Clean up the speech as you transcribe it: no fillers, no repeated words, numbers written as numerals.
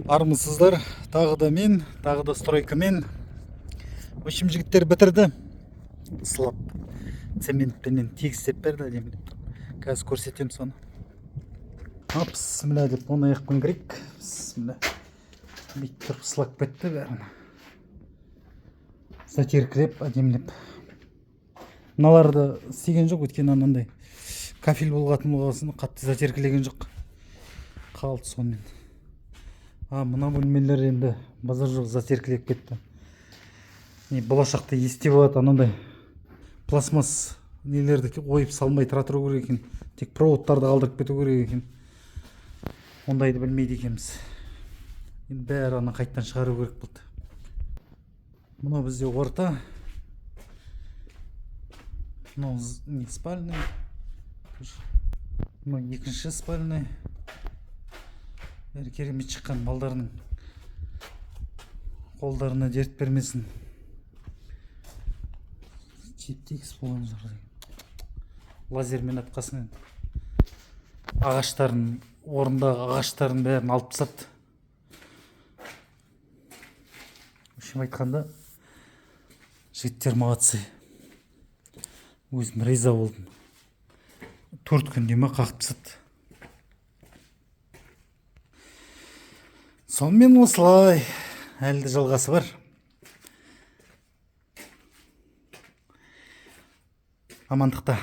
Армысыздар, тағы да мен, тағы да стройкамен. В общем, жігіттер бітірді. Сылап цементпенен тегістеп берді әдемі. Қазір көрсетем соны. Бісміллә деп оны аяқпен кірейік. Бісміллә. Бүйтіп тұрып сылап кетті бәрін. Затеркілеп, әдемілеп. Мыналарды істеген жоқ, өйткені анандай кафель болғатын болғасын қатты затеркілеген жоқ. Қалды сонымен. Мына бөлмелер енді базар жоқ, затеркілеп кетті. Болашақта есте болады, анандай пластмасс нелерді ойып салмай тұра тұру керек екен. Тек проводтарды қалдырып кету керек екен. Ондайды білмейді екенбіз. Енді бәрі ана қайттан шығару керек болды. Мына бізде орта. Мынау спальный. Мынау екінші спальный. Бәрі керемет шыққан, балдарының қолдарына дерт бермесін. Чептекс болған жоқ. Лазермен атқасын. Ағаштарын, орындағы ағаштарын бәрін алып тастады. Өшім айтқанда, жігіттер молодцы. Өзім риза болдым. 4 күнде ме қағып тастады. Сонымен осылай, әлді жалғасы бар. Амандықта.